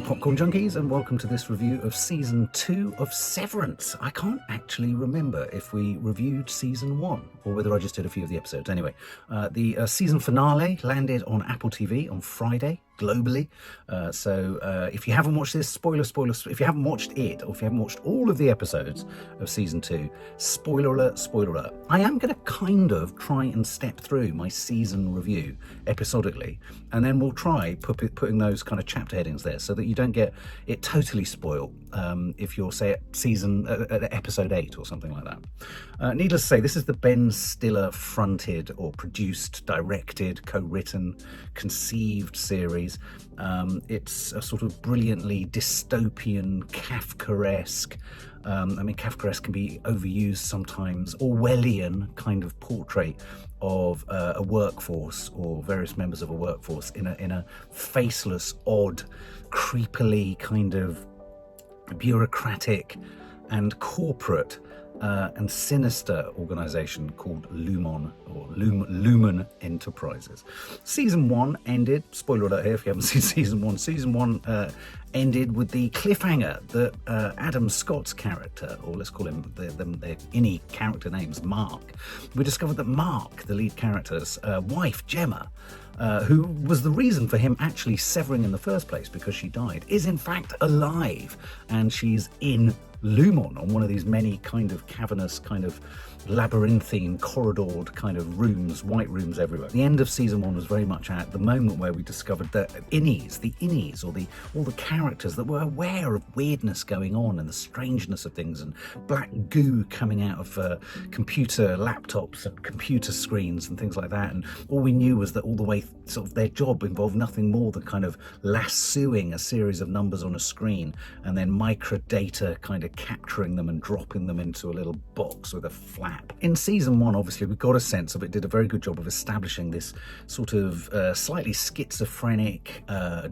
Popcorn Junkies, and welcome to this review of Season 2 of Severance. I can't actually remember if we reviewed Season 1 or whether I just did a few of the episodes. Anyway, the season finale landed on Apple TV on Friday, globally. So if you haven't watched this, spoiler, if you haven't watched it, or if you haven't watched all of the episodes of Season 2, spoiler alert. I am going to kind of try and step through my season review episodically, and then we'll try putting those kind of chapter headings there so that you don't get it totally spoiled if you're, say, at episode 8 or something like that. Needless to say, this is the Ben Stiller fronted or produced, directed, co-written, conceived series. It's a sort of brilliantly dystopian, Kafkaesque, Kafkaesque can be overused sometimes, Orwellian kind of portrait of a workforce or various members of a workforce in a faceless, odd, creepily kind of bureaucratic and corporate and sinister organisation called Lumen Enterprises. Season 1 ended, spoiler alert here if you haven't seen Season 1, Season 1 ended with the cliffhanger that Adam Scott's character, or let's call him their Innie character names, Mark. We discovered that Mark, the lead character's wife, Gemma, who was the reason for him actually severing in the first place because she died, is in fact alive, and she's in Lumon on one of these many kind of cavernous, kind of labyrinthine, corridored kind of rooms, white rooms everywhere. The end of Season 1 was very much at the moment where we discovered that the innies, or all the characters that were aware of weirdness going on and the strangeness of things and black goo coming out of computer laptops and computer screens and things like that. And all we knew was that all the way sort of their job involved nothing more than kind of lassoing a series of numbers on a screen and then microdata kind of capturing them and dropping them into a little box with a flap. In Season 1, obviously, we got a sense of it, did a very good job of establishing this sort of slightly schizophrenic,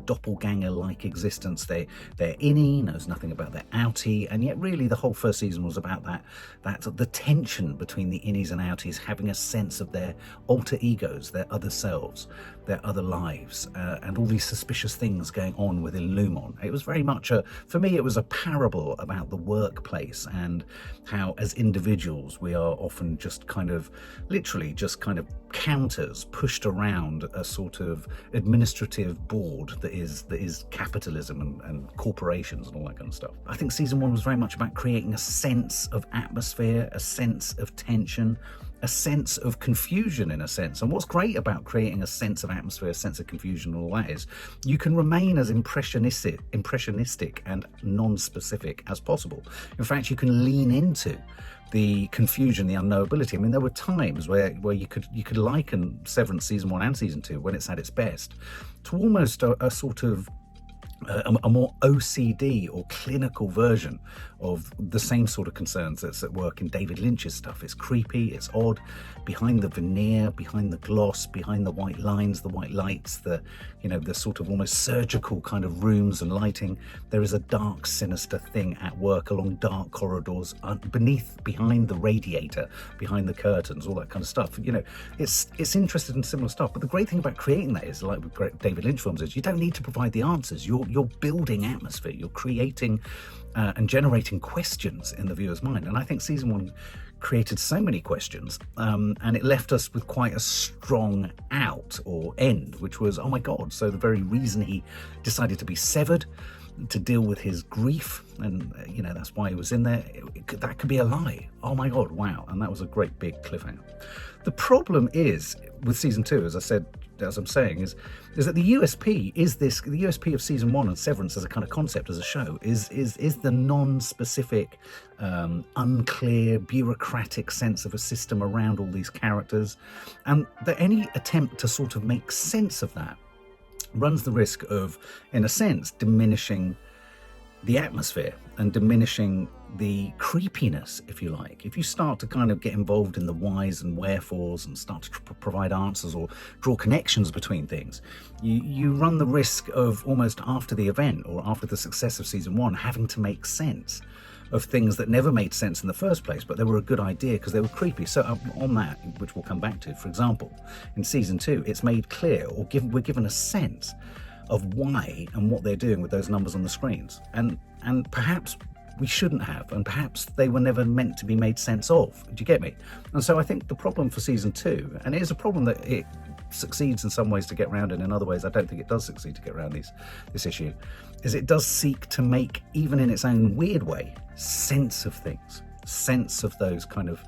doppelganger-like existence. Their innie knows nothing about their outie, and yet really the whole first season was about the tension between the innies and outies having a sense of their alter egos, their other selves, their other lives, and all these suspicious things going on within Lumon. It was very much for me, it was a parable about the workplace and how as individuals we are often just kind of literally just kind of counters pushed around a sort of administrative board that is capitalism and corporations and all that kind of stuff. I think Season 1 was very much about creating a sense of atmosphere, a sense of tension, a sense of confusion in a sense. And what's great about creating a sense of atmosphere, a sense of confusion and all that is you can remain as impressionistic and non-specific as possible. In fact, you can lean into the confusion, the unknowability. I mean, there were times where you could liken Severance Season 1 and Season 2 when it's at its best to almost a sort of a more OCD or clinical version of the same sort of concerns that's at work in David Lynch's stuff. It's creepy, it's odd, behind the veneer, behind the gloss, behind the white lines, the white lights, the sort of almost surgical kind of rooms and lighting. There is a dark, sinister thing at work along dark corridors, behind the radiator, behind the curtains, all that kind of stuff. It's interested in similar stuff. But the great thing about creating that is, like with great David Lynch films, is you don't need to provide the answers. You're building atmosphere. You're creating and generating questions in the viewer's mind. And I think Season 1 created so many questions, and it left us with quite a strong out or end, which was, oh my God, so the very reason he decided to be severed, to deal with his grief, and that's why he was in there, that could be a lie. Oh my God, wow. And that was a great big cliffhanger. The problem is with Season 2, as I'm saying, is that the USP of Season 1 and Severance as a kind of concept, as a show, is the non-specific, unclear, bureaucratic sense of a system around all these characters, and that any attempt to sort of make sense of that runs the risk of, in a sense, diminishing the atmosphere and diminishing the creepiness, if you like. If you start to kind of get involved in the whys and wherefores and start to provide answers or draw connections between things, you run the risk of almost after the event or after the success of Season 1 having to make sense of things that never made sense in the first place, but they were a good idea because they were creepy. So on that, which we'll come back to, for example, in Season 2, it's made clear, or we're given a sense of why and what they're doing with those numbers on the screens. And perhaps we shouldn't have, and perhaps they were never meant to be made sense of. Do you get me? And so I think the problem for season 2, and it is a problem that it succeeds in some ways to get around, and in other ways I don't think it does succeed to get around this issue, is it does seek to make, even in its own weird way, sense of things, sense of those kind of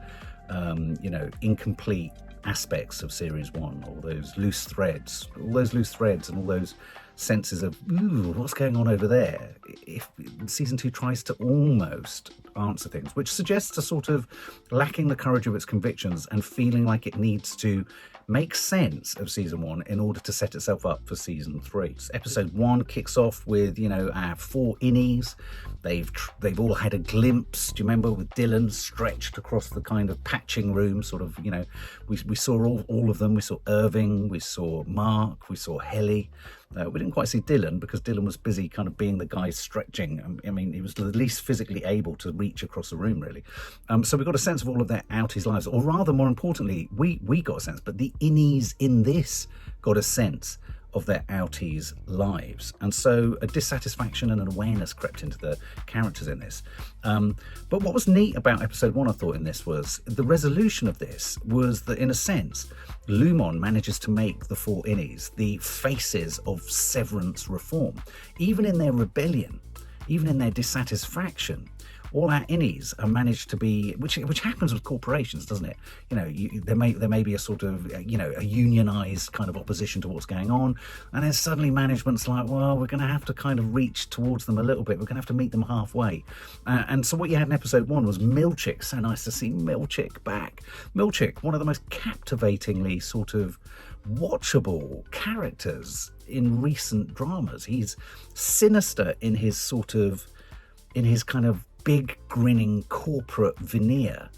incomplete aspects of series 1, all those loose threads and all those senses of, ooh, what's going on over there? If season 2 tries to almost answer things, which suggests a sort of lacking the courage of its convictions and feeling like it needs to make sense of season 1 in order to set itself up for season 3. Episode 1 kicks off with, our 4 innies. They've all had a glimpse. Do you remember, with Dylan stretched across the kind of patching room, sort of, we saw all of them. We saw Irving, we saw Mark, we saw Helly. We didn't quite see Dylan because Dylan was busy kind of being the guy stretching. I mean, he was the least physically able to reach across the room, really. So we got a sense of all of their outies' lives, or rather, more importantly, we got a sense, but the innies in this got a sense of their outies' lives. And so a dissatisfaction and an awareness crept into the characters in this. But what was neat about episode 1, I thought, in this was the resolution of this was that, in a sense, Lumon manages to make the 4 innies the faces of Severance reform. Even in their rebellion, even in their dissatisfaction, all our innies are managed to be, which happens with corporations, doesn't it? There may be a sort of, a unionized kind of opposition to what's going on, and then suddenly management's like, well, we're going to have to kind of reach towards them a little bit. We're going to have to meet them halfway. And so what you had in episode 1 was Milchick. So nice to see Milchick back. Milchick, one of the most captivatingly sort of watchable characters in recent dramas. He's sinister in his kind of big grinning corporate veneer,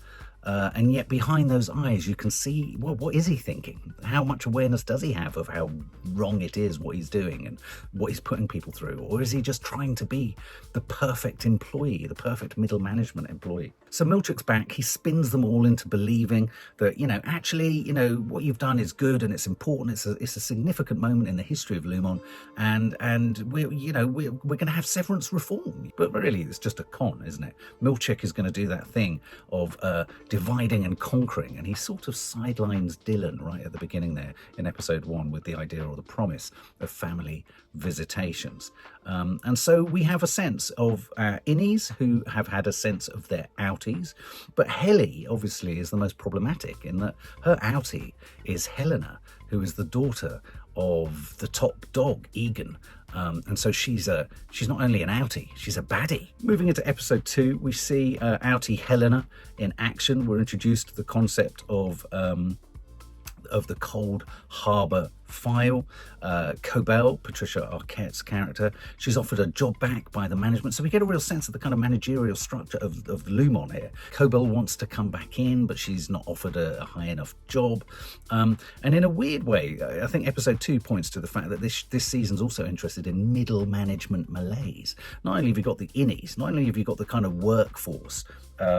and yet behind those eyes you can see, well, what is he thinking? How much awareness does he have of how wrong it is what he's doing and what he's putting people through? Or is he just trying to be the perfect employee, the perfect middle management employee? So Milchick's back. He spins them all into believing that, actually, what you've done is good and it's important. It's a significant moment in the history of Lumon, and we're going to have severance reform. But really, it's just a con, isn't it? Milchick is going to do that thing of dividing and conquering, and he sort of sidelines Dylan right at the beginning there in episode 1 with the idea or the promise of family visitations. And so we have a sense of innies who have had a sense of their outies, but Helly obviously is the most problematic in that her outie is Helena, who is the daughter of the top dog, Egan. And so she's not only an outie, she's a baddie. Moving into episode 2, we see outie Helena in action. We're introduced to the concept of the Cold Harbour file. Cobel, Patricia Arquette's character, she's offered a job back by the management, so we get a real sense of the kind of managerial structure of Lumon here. Cobel wants to come back in, but she's not offered a high enough job, and in a weird way, I think episode 2 points to the fact that this season's also interested in middle management malaise. Not only have you got the innies, not only have you got the kind of workforce,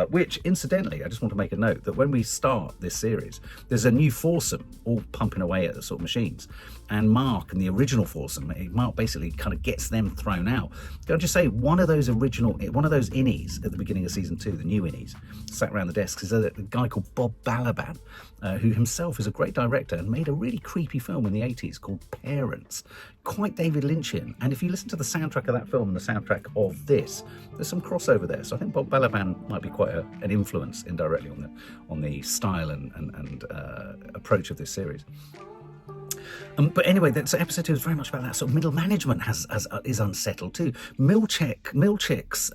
which, incidentally, I just want to make a note that when we start this series, there's a new foursome all pumping away at the sort of machines. And Mark and the original foursome, Mark basically kind of gets them thrown out. Can I just say, one of those innies at the beginning of season 2, the new innies, sat around the desks, is a guy called Bob Balaban, who himself is a great director and made a really creepy film in the 80s called Parents. Quite David Lynchian. And if you listen to the soundtrack of that film and the soundtrack of this, there's some crossover there. So I think Bob Balaban might be quite an influence indirectly on the style and approach of this series. But anyway, so episode 2 is very much about that. So middle management is unsettled too. Milchick's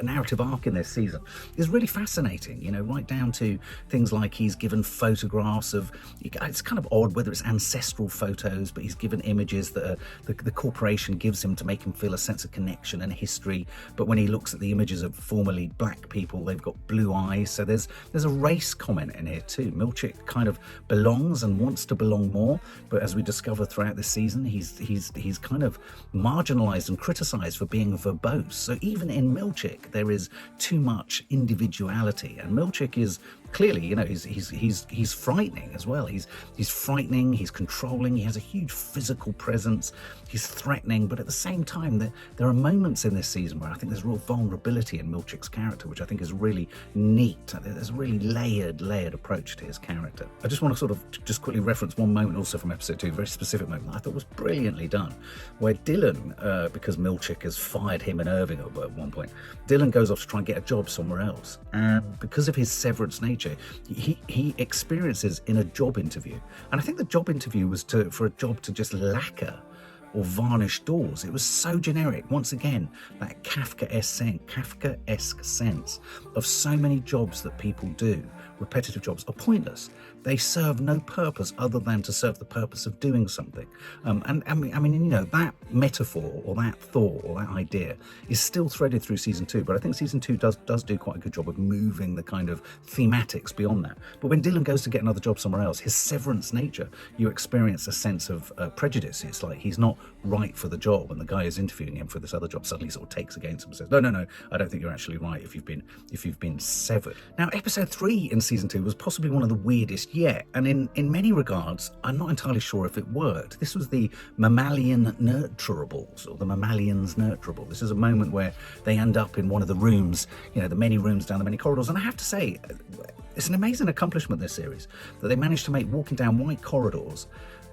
narrative arc in this season is really fascinating, right down to things like he's given photographs of, it's kind of odd whether it's ancestral photos, but he's given images that the corporation gives him to make him feel a sense of connection and history. But when he looks at the images of formerly black people, they've got blue eyes. So there's a race comment in here too. Milchick kind of belongs and wants to belong more, but as we discover throughout this season, he's kind of marginalized and criticized for being verbose. So even in Milchick, there is too much individuality, and Milchick is clearly, you know, he's frightening as well. He's frightening, he's controlling, he has a huge physical presence, he's threatening, but at the same time, there are moments in this season where I think there's real vulnerability in Milchick's character, which I think is really neat. There's a really layered approach to his character. I just want to sort of just quickly reference one moment also from episode 2, a very specific moment that I thought was brilliantly done, where Dylan, because Milchick has fired him and Irving at one point, Dylan goes off to try and get a job somewhere else, and because of his severance nature, he experiences in a job interview, and I think the job interview was for a job to just lacquer or varnish doors. It was so generic. Once again, that Kafkaesque sense of so many jobs that people do, repetitive jobs, are pointless. They serve no purpose other than to serve the purpose of doing something. And I mean, you know, that metaphor or that thought or that idea is still threaded through season 2, but I think season 2 does do quite a good job of moving the kind of thematics beyond that. But when Dylan goes to get another job somewhere else, his severance nature, you experience a sense of prejudice. It's like he's not right for the job, and the guy who's interviewing him for this other job suddenly sort of takes against him and says, no, I don't think you're actually right if you've been severed. Now, episode 3 in season 2 was possibly one of the weirdest yet, and in many regards, I'm not entirely sure if it worked. This was the mammalian nurturables, or the mammalians nurturable. This is a moment where they end up in one of the rooms, you know, the many rooms down the many corridors, and I have to say, it's an amazing accomplishment, this series, that they managed to make walking down white corridors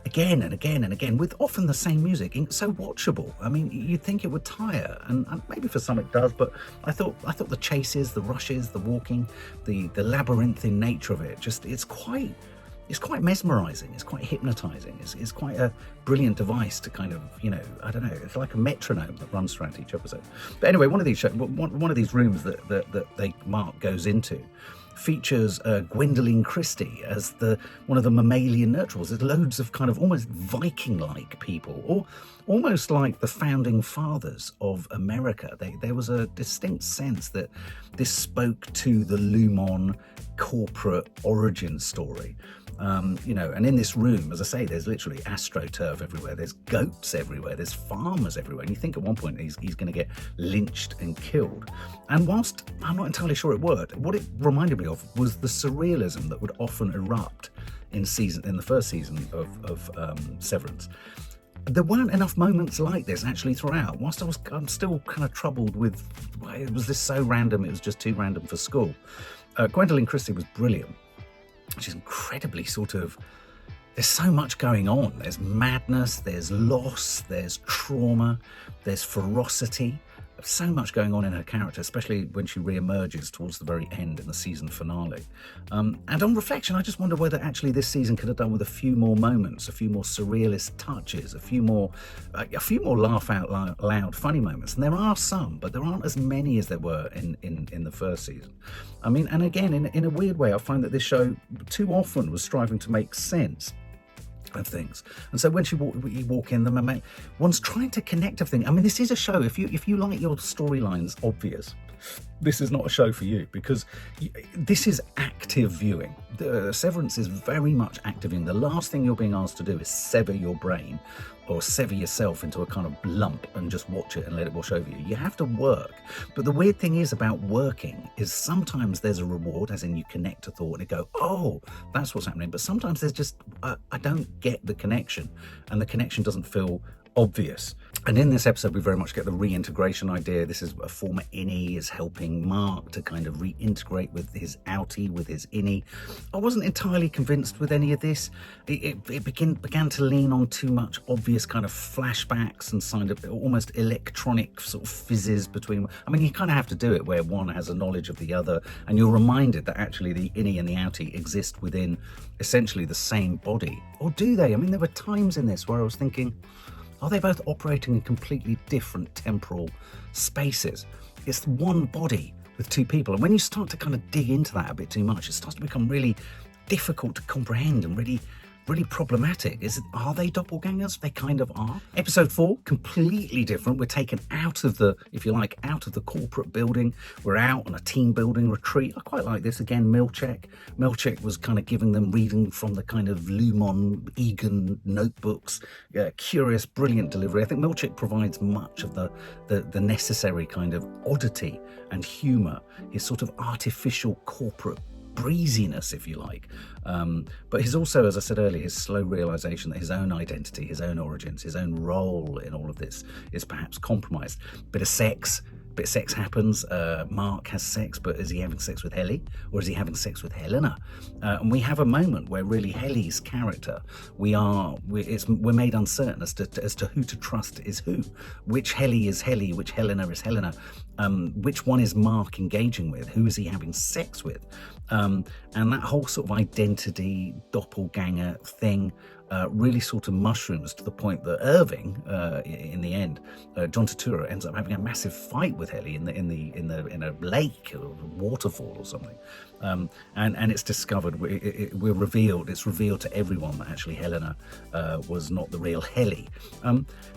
again and again and again with often the same music, so watchable. I mean, you'd think it would tire, and maybe for some it does, but I thought the chases, the rushes, the walking, the labyrinthine nature of it, just it's quite mesmerizing, it's quite hypnotizing, it's quite a brilliant device to kind of, you know, I don't know, it's like a metronome that runs throughout each episode. But anyway, one of these rooms that Mark goes into features Gwendoline Christie as one of the mammalian nurturals. There's loads of kind of almost Viking-like people, or almost like the founding fathers of America. There was a distinct sense that this spoke to the Lumon corporate origin story. You know, and in this room, as I say, there's literally astroturf everywhere, there's goats everywhere, there's farmers everywhere, and you think at one point he's going to get lynched and killed. And whilst I'm not entirely sure it worked, what it reminded me of was the surrealism that would often erupt in the first season of Severance. There weren't enough moments like this actually throughout. Whilst I'm still kind of troubled with, was this so random, it was just too random for school. Gwendoline Christie was brilliant. She's incredibly there's so much going on. There's madness, there's loss, there's trauma, there's ferocity. So much going on in her character, especially when she re-emerges towards the very end in the season finale. And on reflection, I just wonder whether actually this season could have done with a few more moments, a few more surrealist touches, a few more laugh out loud funny moments. And there are some, but there aren't as many as there were in the first season. I mean, and again, in a weird way, I find that this show too often was striving to make sense of things, and so when you walk in, one's trying to connect everything. I mean, this is a show, if you like your storylines obvious, this is not a show for you, because this is active viewing. The Severance is very much active viewing. The last thing you're being asked to do is sever your brain or sever yourself into a kind of lump and just watch it and let it wash over you. You have to work. But the weird thing is about working is sometimes there's a reward, as in you connect a thought and you go, oh, that's what's happening. But sometimes there's just, I don't get the connection, and the connection doesn't feel obvious. And in this episode, we very much get the reintegration idea. This is a former innie is helping Mark to kind of reintegrate with his outie, with his innie. I wasn't entirely convinced with any of this. It began to lean on too much obvious kind of flashbacks and signed up almost electronic sort of fizzes between. I mean, you kind of have to do it where one has a knowledge of the other, and you're reminded that actually the innie and the outie exist within essentially the same body. Or do they? I mean, there were times in this where I was thinking, are they both operating in completely different temporal spaces? It's one body with two people. And when you start to kind of dig into that a bit too much, it starts to become really difficult to comprehend and really problematic. Are they doppelgangers? They kind of are. Episode 4, completely different. We're taken out of the corporate building. We're out on a team building retreat. I quite like this. Again, Milchick. Milchick was kind of giving them reading from the kind of Lumon, Egan notebooks. Curious, brilliant delivery. I think Milchick provides much of the necessary kind of oddity and humour. His sort of artificial corporate breeziness, if you like. But he's also, as I said earlier, his slow realization that his own identity, his own origins, his own role in all of this is perhaps compromised. Bit of sex happens. Mark has sex, but is he having sex with Helly, or is he having sex with Helena? And we have a moment where really Helly's character, we're made uncertain as to who to trust is who, which Helly is Helly, which Helena is Helena, which one is Mark engaging with, who is he having sex with, and that whole sort of identity doppelganger thing really sort of mushrooms to the point that Irving, in the end, John Turturro ends up having a massive fight with Helly in a lake or a waterfall or something, and it's discovered, it's revealed to everyone that actually Helena was not the real Helly.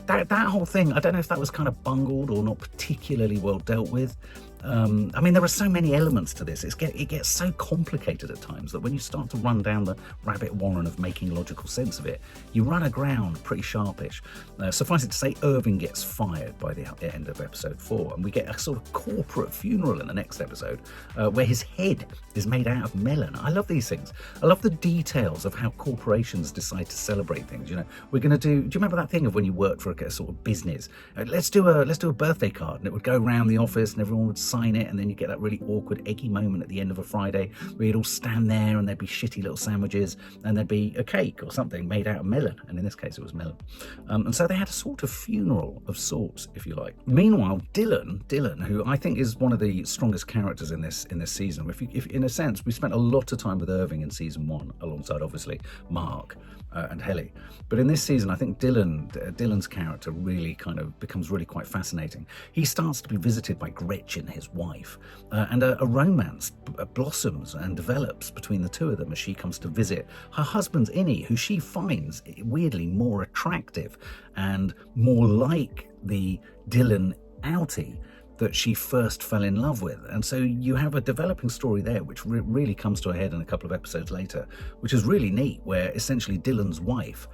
That whole thing, I don't know if that was kind of bungled or not particularly well dealt with. I mean, there are so many elements to this. It gets so complicated at times that when you start to run down the rabbit warren of making logical sense of it, you run aground pretty sharpish. Suffice it to say, Irving gets fired by the end of episode 4, and we get a sort of corporate funeral in the next episode where his head is made out of melon. I love these things. I love the details of how corporations decide to celebrate things. You know, we're going to do you remember that thing of when you worked for a sort of business? Let's do a birthday card, and it would go around the office and everyone would sign it, and then you get that really awkward eggy moment at the end of a Friday where you'd all stand there and there'd be shitty little sandwiches and there'd be a cake or something made out of melon, and in this case it was melon, and so they had a sort of funeral of sorts, if you like. Meanwhile, Dylan, who I think is one of the strongest characters in this season, if in a sense we spent a lot of time with Irving in season 1 alongside obviously Mark and Helly, but in this season I think Dylan's character really kind of becomes really quite fascinating. He starts to be visited by Gretchen, his wife, and a romance blossoms and develops between the two of them as she comes to visit her husband Innie, who she finds weirdly more attractive and more like the Dylan outie that she first fell in love with. And so you have a developing story there which really comes to a head in a couple of episodes later, which is really neat, where essentially Dylan's wife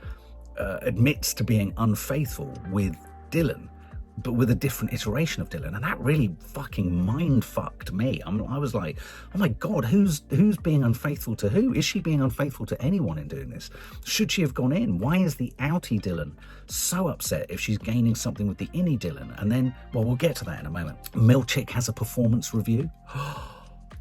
admits to being unfaithful with Dylan, but with a different iteration of Dylan, and that really fucking mind-fucked me. I was like, oh my God, who's being unfaithful to who? Is she being unfaithful to anyone in doing this? Should she have gone in? Why is the outie Dylan so upset if she's gaining something with the innie Dylan? And then, well, we'll get to that in a moment. Milchick has a performance review.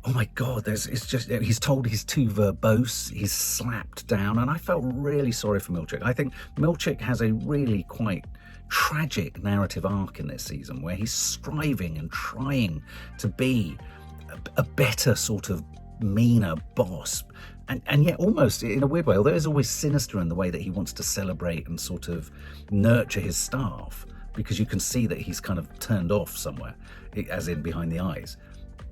Oh my God, he's told he's too verbose, he's slapped down, and I felt really sorry for Milchick. I think Milchick has a really quite tragic narrative arc in this season where he's striving and trying to be a better sort of meaner boss, and yet almost in a weird way, although he's always sinister in the way that he wants to celebrate and sort of nurture his staff, because you can see that he's kind of turned off somewhere, as in behind the eyes.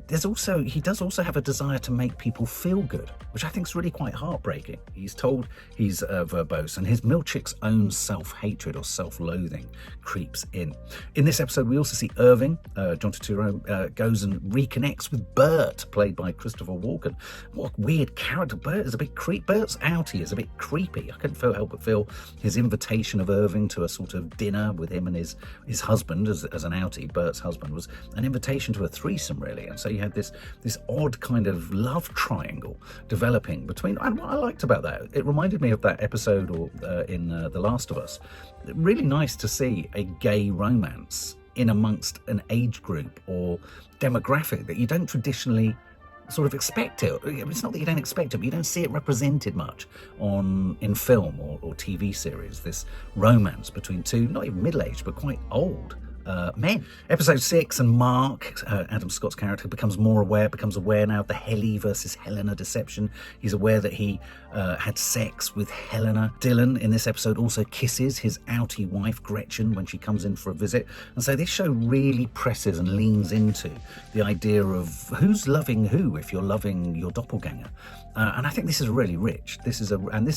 He does also have a desire to make people feel good, which I think is really quite heartbreaking. He's told he's verbose, and his Milchick's own self-hatred or self-loathing creeps in. In this episode, we also see Irving, John Turturro, goes and reconnects with Bert, played by Christopher Walken. What a weird character. Bert is a bit creepy. Bert's outie is a bit creepy. I couldn't help but feel his invitation of Irving to a sort of dinner with him and his husband as an outie, Bert's husband, was an invitation to a threesome, really. And so you had this odd kind of love triangle developing between, and what I liked about that, it reminded me of that episode in The Last of Us. Really nice to see a gay romance in amongst an age group or demographic that you don't traditionally sort of expect it. It's not that you don't expect it, but you don't see it represented much in film or TV series, this romance between two, not even middle-aged, but quite old men. Episode 6, and Mark, Adam Scott's character, becomes aware now of the Helly versus Helena deception. He's aware that he had sex with Helena. Dylan, in this episode, also kisses his outie wife, Gretchen, when she comes in for a visit. And so this show really presses and leans into the idea of who's loving who if you're loving your doppelganger. And I think this is really rich. This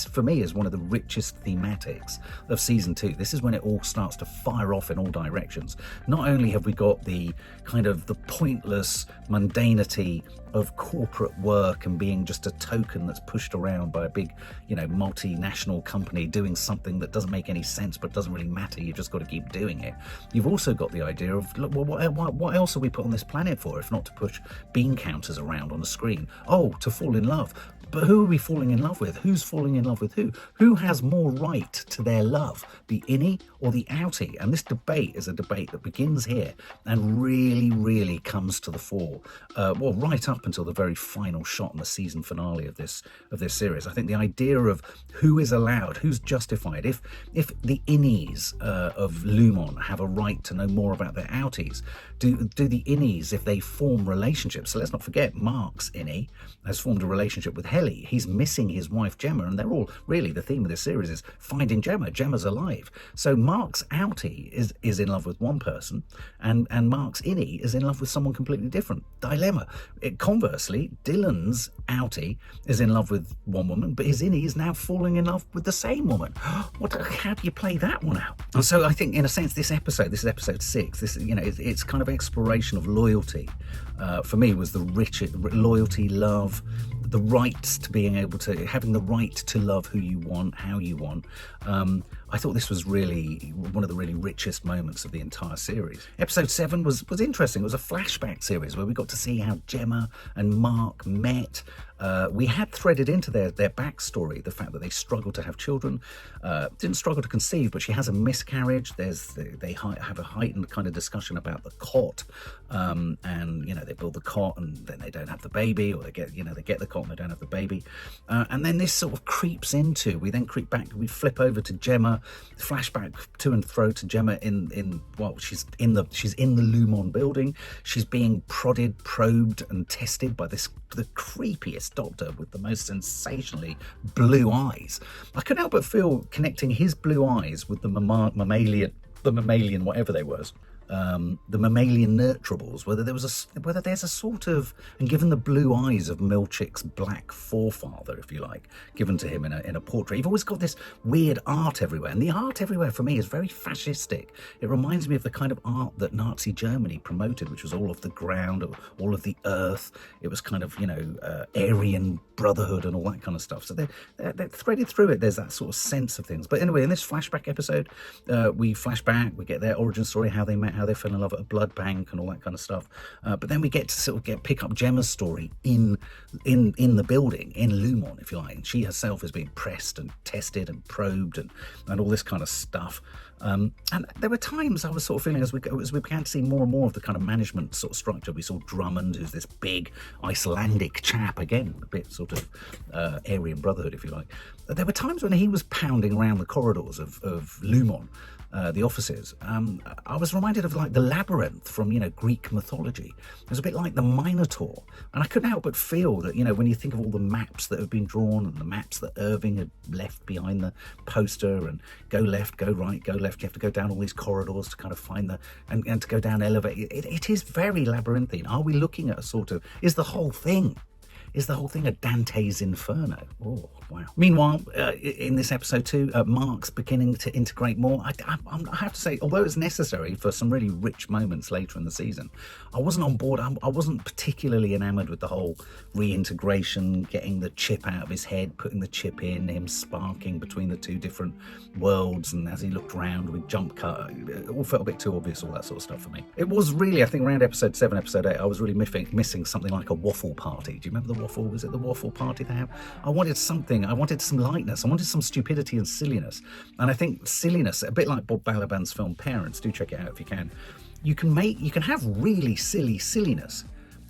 for me is one of the richest thematics of season 2. This is when it all starts to fire off in all directions. because not only have we got the kind of the pointless mundanity of corporate work and being just a token that's pushed around by a big, multinational company doing something that doesn't make any sense but doesn't really matter, you've just got to keep doing it. You've also got the idea of, look, well, what else are we put on this planet for if not to push bean counters around on the screen? Oh, to fall in love. But who are we falling in love with? Who's falling in love with who? Who has more right to their love, the innie or the outie? And this debate is a debate that begins here and really, really comes to the fore, right up until the very final shot in the season finale of this series. I think the idea of who is allowed, who's justified, if the innies of Lumon have a right to know more about their outies, do the innies, if they form relationships? So let's not forget, Mark's innie has formed a relationship with Helly. He's missing his wife Gemma, and they're all really, the theme of this series is finding Gemma. Gemma's alive. So Mark's outie is in love with one person, and Mark's innie is in love with someone completely different. Dilemma. Conversely, Dylan's outie is in love with one woman, but his innie is now falling in love with the same woman. How do you play that one out? And so I think, in a sense, this is episode 6. This, it's kind of exploration of loyalty. For me, was the rich loyalty, love, the rights to being able to, having the right to love who you want, how you want. I thought this was really one of the really richest moments of the entire series. Episode 7 was interesting. It was a flashback series where we got to see how Gemma and Mark met. We had threaded into their backstory the fact that they struggled to have children, didn't struggle to conceive, but she has a miscarriage. They have a heightened kind of discussion about the cot, and they build the cot and then they don't have the baby, or they get the cot and they don't have the baby, and then this sort of creeps into. We then creep back. We flip over to Gemma, flashback to and fro to Gemma she's in the Lumon building. She's being prodded, probed, and tested by the creepiest doctor with the most sensationally blue eyes. I couldn't help but feel, connecting his blue eyes with the mammalian, whatever they was, the mammalian nurturables, whether there's a sort of, and given the blue eyes of Milchick's black forefather, if you like, given to him in a portrait, you've always got this weird art everywhere, and the art everywhere for me is very fascistic. It reminds me of the kind of art that Nazi Germany promoted, which was all of the ground, all of the earth. It was kind of Aryan brotherhood and all that kind of stuff. So they're threaded through it. There's that sort of sense of things. But anyway, in this flashback episode, we flash back, we get their origin story, how they met, how they fell in love at a blood bank and all that kind of stuff. But then we get to sort of pick up Gemma's story in the building, in Lumon, if you like. And she herself is being pressed and tested and probed and all this kind of stuff. And there were times I was sort of feeling as we began to see more and more of the kind of management sort of structure. We saw Drummond, who's this big Icelandic chap, again, a bit sort of Aryan brotherhood, if you like. There were times when he was pounding around the corridors of Lumon, the offices. I was reminded of like the labyrinth from Greek mythology. It was a bit like the Minotaur, and I couldn't help but feel that when you think of all the maps that have been drawn and the maps that Irving had left behind the poster, and go left, go right, go left, you have to go down all these corridors to kind of find and to go down elevator. It is very labyrinthine. Are we looking at a sort of, is the whole thing a Dante's Inferno? Oh, wow. Meanwhile, in this episode too, Mark's beginning to integrate more. I have to say, although it's necessary for some really rich moments later in the season, I wasn't on board. I wasn't particularly enamoured with the whole reintegration, getting the chip out of his head, putting the chip in, him sparking between the two different worlds, and as he looked round with jump cut, it all felt a bit too obvious, all that sort of stuff for me. It was really, I think around episode 7, episode 8, I was really missing something like a waffle party. Do you remember the waffle? Was it the waffle party they have? I wanted something. I wanted some lightness. I wanted some stupidity and silliness. And I think silliness, a bit like Bob Balaban's film Parents, do check it out if you can. You can have really silly silliness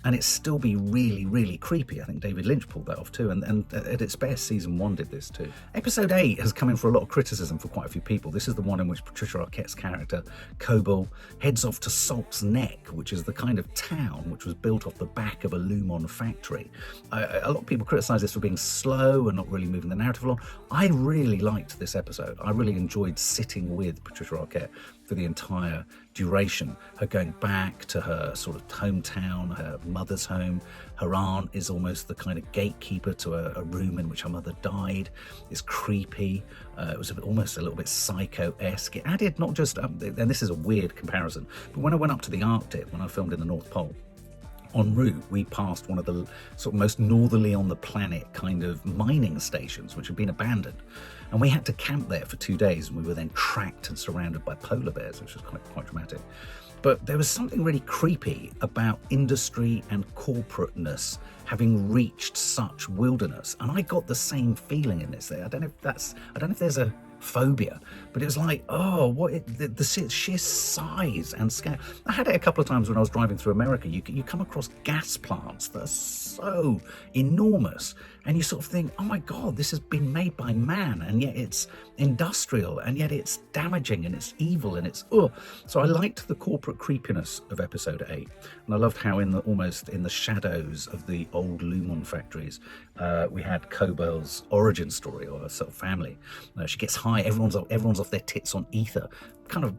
and it still be really, really creepy. I think David Lynch pulled that off too, and at its best, season 1 did this too. Episode 8 has come in for a lot of criticism for quite a few people. This is the one in which Patricia Arquette's character, Cobel, heads off to Salt's Neck, which is the kind of town which was built off the back of a Lumon factory. A lot of people criticise this for being slow and not really moving the narrative along. I really liked this episode. I really enjoyed sitting with Patricia Arquette for the entire duration. Her going back to her sort of hometown, her mother's home. Her aunt is almost the kind of gatekeeper to a room in which her mother died. It's creepy. It was almost a little bit psycho-esque. It added not just, and this is a weird comparison, but when I went up to the Arctic, when I filmed in the North Pole, en route, we passed one of the sort of most northerly on the planet kind of mining stations, which had been abandoned. And we had to camp there for 2 days, and we were then tracked and surrounded by polar bears, which was quite dramatic. But there was something really creepy about industry and corporateness having reached such wilderness. And I got the same feeling in this. I don't know if there's a phobia, but it was like, oh, the sheer size and scale. I had it a couple of times when I was driving through America. You come across gas plants that are so enormous, and you sort of think, oh my God, this has been made by man, and yet it's industrial, and yet it's damaging, and it's evil, and it's So I liked the corporate creepiness of episode 8, and I loved how almost in the shadows of the old Lumon factories, we had Cobel's origin story, or her sort of family. She gets high, everyone's off their tits on ether.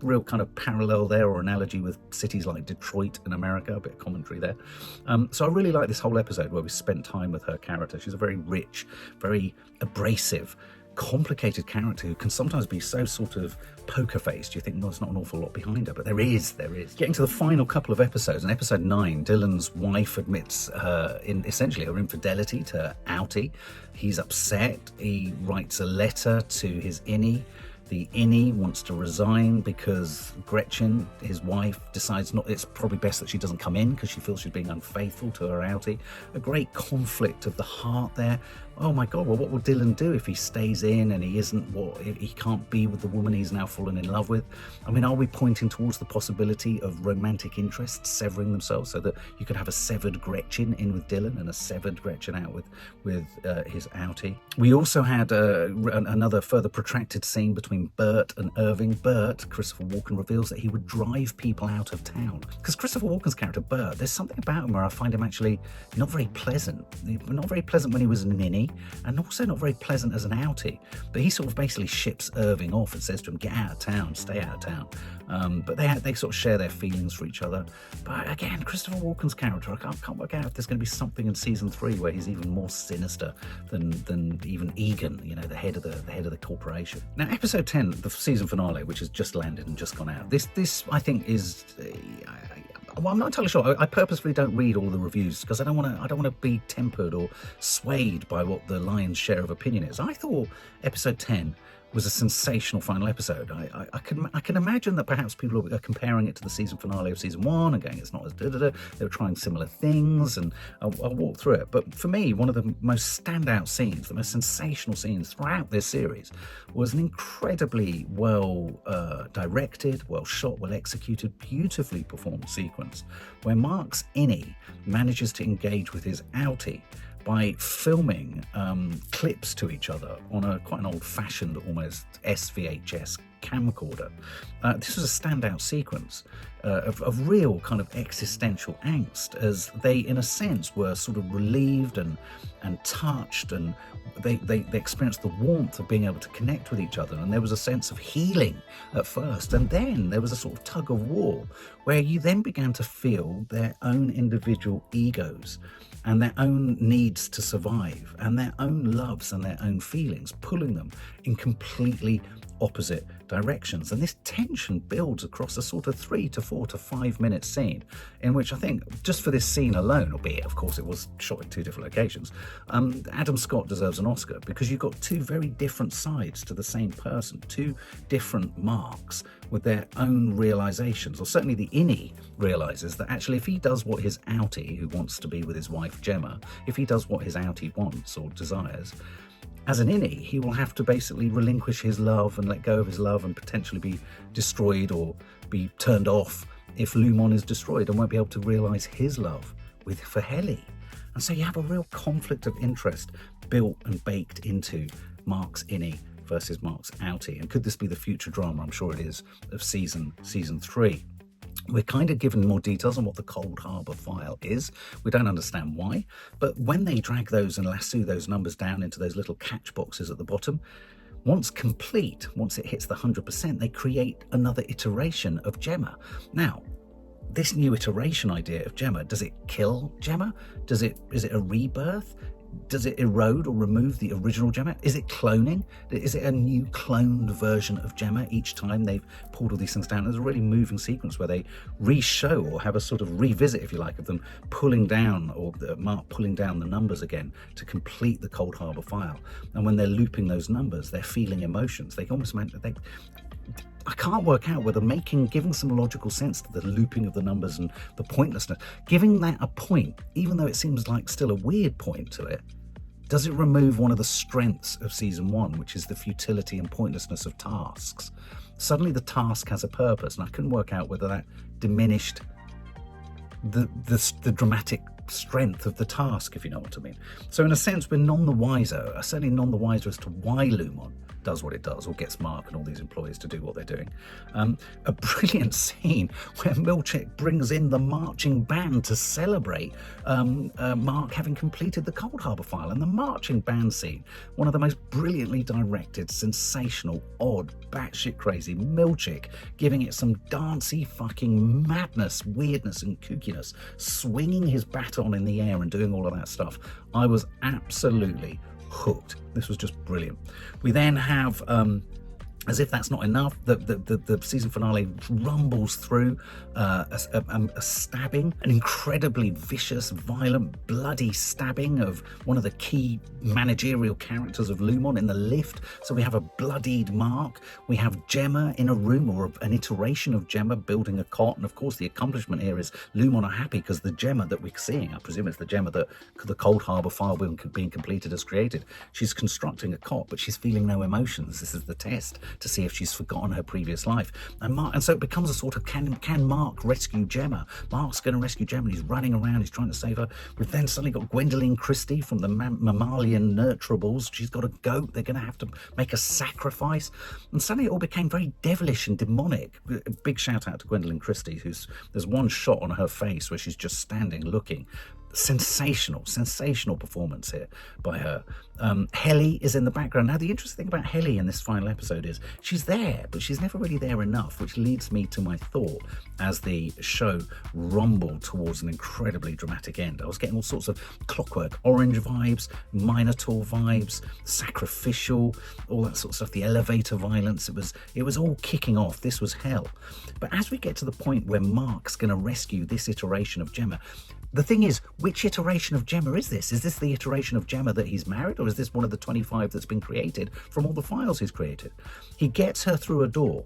Real parallel there, or analogy with cities like Detroit in America, a bit of commentary there. So I really like this whole episode where we spent time with her character. She's a very rich, very abrasive, complicated character who can sometimes be so sort of poker-faced. You think, well, there's not an awful lot behind her, but there is. Getting to the final couple of episodes, in episode 9, Dylan's wife admits essentially her infidelity to her outie. He's upset. He writes a letter to his innie. The innie wants to resign because Gretchen, his wife, decides it's probably best that she doesn't come in because she feels she's being unfaithful to her outie. A great conflict of the heart there. Oh my God, well, what will Dylan do if he stays in and he can't be with the woman he's now fallen in love with? I mean, are we pointing towards the possibility of romantic interests severing themselves so that you could have a severed Gretchen in with Dylan and a severed Gretchen out with his outie? We also had another further protracted scene between Bert and Irving. Bert, Christopher Walken, reveals that he would drive people out of town. Because Christopher Walken's character, Bert, there's something about him where I find him actually not very pleasant. Not very pleasant when he was an innie, and also not very pleasant as an outie. But he sort of basically ships Irving off and says to him, get out of town, stay out of town. But they sort of share their feelings for each other. But again, Christopher Walken's character, I can't work out if there's going to be something in season 3 where he's even more sinister than even Egan, the head of the corporation. Now, episode 10, the season finale, which has just landed and just gone out. This I think is. Well, I'm not entirely sure. I purposefully don't read all the reviews because I don't want to be tempered or swayed by what the lion's share of opinion is. I thought episode 10 was a sensational final episode. I can imagine that perhaps people are comparing it to the season finale of season 1 and going, it's not as da-da-da. They were trying similar things, and I'll walk through it. But for me, one of the most standout scenes, the most sensational scenes throughout this series, was an incredibly well directed, well shot, well executed, beautifully performed sequence where Mark's innie manages to engage with his outie by filming clips to each other on quite an old-fashioned, almost SVHS camcorder. This was a standout sequence of real kind of existential angst, as they, in a sense, were sort of relieved and touched, and they experienced the warmth of being able to connect with each other, and there was a sense of healing at first, and then there was a sort of tug of war where you then began to feel their own individual egos and their own needs to survive and their own loves and their own feelings pulling them in completely opposite directions. And this tension builds across a sort of 3 to 4 to 5 minute scene in which I think just for this scene alone, albeit of course it was shot in 2 different locations, Adam Scott deserves an Oscar, because you've got 2 very different sides to the same person, 2 different Marks with their own realizations. Or certainly the innie realizes that actually if he does what his outie, who wants to be with his wife Gemma, if he does what his outie wants or desires, as an innie, he will have to basically relinquish his love and let go of his love and potentially be destroyed or be turned off if Lumon is destroyed, and won't be able to realise his love for Helly. And so you have a real conflict of interest built and baked into Mark's innie versus Mark's outie. And could this be the future drama? I'm sure it is, of season 3. We're kind of given more details on what the Cold Harbour file is. We don't understand why, but when they drag those and lasso those numbers down into those little catch boxes at the bottom, Once complete, once it hits the 100%, they create another iteration of Gemma. Now, this new iteration idea of Gemma, does it kill Gemma? Is it a rebirth? Does it erode or remove the original Gemma? Is it cloning? Is it a new cloned version of Gemma each time they've pulled all these things down? There's a really moving sequence where they re-show or have a sort of revisit, if you like, of them pulling down, or Mark pulling down the numbers again to complete the Cold Harbour file. And when they're looping those numbers, they're feeling emotions. They almost meant that I can't work out whether giving some logical sense to the looping of the numbers and the pointlessness, giving that a point, even though it seems like still a weird point to it, does it remove one of the strengths of season 1, which is the futility and pointlessness of tasks? Suddenly the task has a purpose, and I couldn't work out whether that diminished the dramatic strength of the task, if you know what I mean. So in a sense, we're none the wiser, certainly none the wiser as to why Lumon does what it does, or gets Mark and all these employees to do what they're doing. A brilliant scene where Milchick brings in the marching band to celebrate Mark having completed the Cold Harbour file. And the marching band scene, one of the most brilliantly directed, sensational, odd, batshit crazy, Milchick giving it some dancey fucking madness, weirdness and kookiness, swinging his baton in the air and doing all of that stuff. I was absolutely hooked. This was just brilliant. We then have, as if that's not enough, the season finale rumbles through a stabbing, an incredibly vicious, violent, bloody stabbing of one of the key managerial characters of Lumon in the lift. So we have a bloodied Mark. We have Gemma in a room, or an iteration of Gemma building a cot. And of course, the accomplishment here is Lumon are happy because the Gemma that we're seeing, I presume it's the Gemma that the Cold Harbour file being completed has created. She's constructing a cot, but she's feeling no emotions. This is the test to see if she's forgotten her previous life. And so it becomes a sort of, can Mark rescue Gemma? Mark's going to rescue Gemma. He's running around. He's trying to save her. We've then suddenly got Gwendoline Christie from the Mammalian Nurturables. She's got a goat. They're going to have to make a sacrifice. And suddenly it all became very devilish and demonic. A big shout out to Gwendoline Christie, there's one shot on her face where she's just standing looking. Sensational performance here by her. Helly is in the background. Now, the interesting thing about Helly in this final episode is she's there, but she's never really there enough, which leads me to my thought as the show rumbled towards an incredibly dramatic end. I was getting all sorts of Clockwork Orange vibes, Minotaur vibes, Sacrificial, all that sort of stuff, the elevator violence. It was all kicking off. This was hell. But as we get to the point where Mark's going to rescue this iteration of Gemma, the thing is, which iteration of Gemma is this? Is this the iteration of Gemma that he's married, or is this one of the 25 that's been created from all the files he's created? He gets her through a door.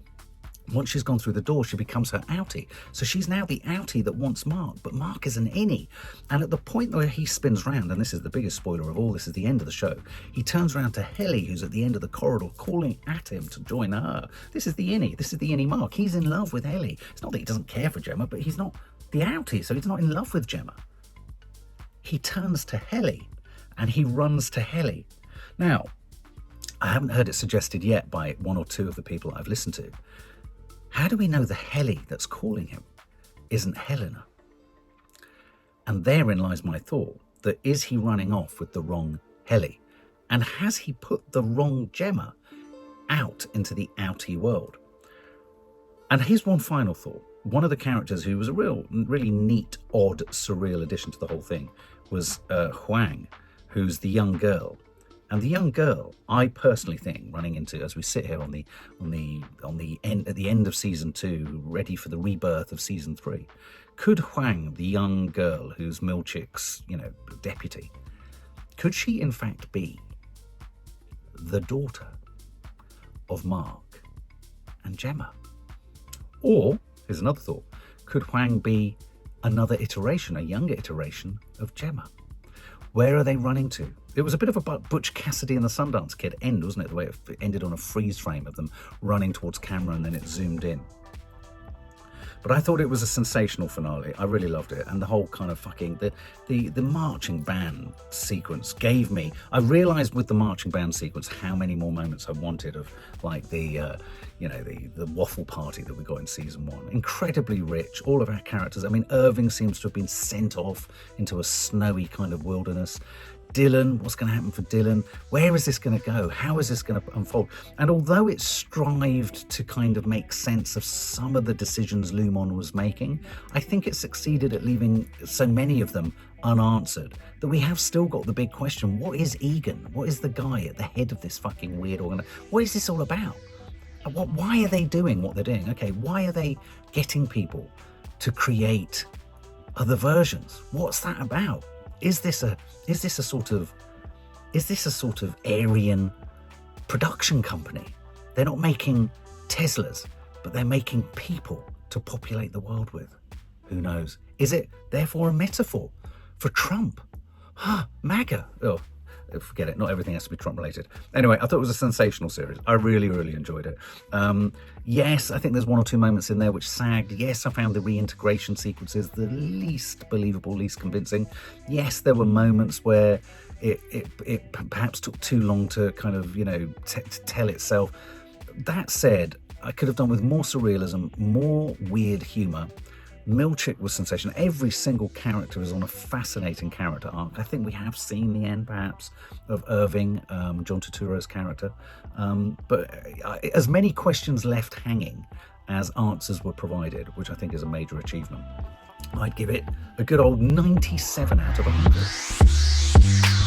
Once she's gone through the door, she becomes her outie. So she's now the outie that wants Mark, but Mark is an innie. And at the point where he spins round, and this is the biggest spoiler of all, this is the end of the show, he turns around to Helly, who's at the end of the corridor, calling at him to join her. This is the innie Mark. He's in love with Helly. It's not that he doesn't care for Gemma, but he's not the outie, so he's not in love with Gemma. He turns to Helly, and he runs to Helly. Now, I haven't heard it suggested yet by one or two of the people I've listened to. How do we know the Helly that's calling him isn't Helena? And therein lies my thought, that is he running off with the wrong Helly? And has he put the wrong Gemma out into the outie world? And here's one final thought. One of the characters who was a really neat, odd, surreal addition to the whole thing was Huang, who's the young girl. And the young girl, I personally think, running into, as we sit here at the end of season 2, ready for the rebirth of season 3, could Huang, the young girl who's Milchick's, deputy, could she in fact be the daughter of Mark and Gemma? Or, here's another thought, could Huang be another iteration, a younger iteration of Gemma? Where are they running to? It was a bit of a Butch Cassidy and the Sundance Kid end, wasn't it? The way it ended on a freeze frame of them running towards camera and then it zoomed in. But I thought it was a sensational finale. I really loved it. And the whole kind of fucking, the marching band sequence gave me, I realised with the marching band sequence how many more moments I wanted of like the waffle party that we got in season 1. Incredibly rich, all of our characters. I mean, Irving seems to have been sent off into a snowy kind of wilderness. Dylan, what's going to happen for Dylan? Where is this going to go? How is this going to unfold? And although it strived to kind of make sense of some of the decisions Lumon was making, I think it succeeded at leaving so many of them unanswered that we have still got the big question: what is Egan? What is the guy at the head of this fucking weird organization? What is this all about? Why are they doing what they're doing? Okay, why are they getting people to create other versions? What's that about? Is this a sort of Aryan production company? They're not making Teslas, but they're making people to populate the world with. Who knows? Is it therefore a metaphor for Trump? MAGA. Oh, forget it. Not everything has to be Trump related. Anyway, I thought it was a sensational series. I really, really enjoyed it. Yes, I think there's one or two moments in there which sagged. Yes, I found the reintegration sequences the least believable, least convincing. Yes, there were moments where it perhaps took too long to kind of, to tell itself. That said, I could have done with more surrealism, more weird humour. Milchick was sensational. Every single character is on a fascinating character arc. I think we have seen the end, perhaps, of Irving, John Turturro's character. But as many questions left hanging as answers were provided, which I think is a major achievement. I'd give it a good old 97 out of 100.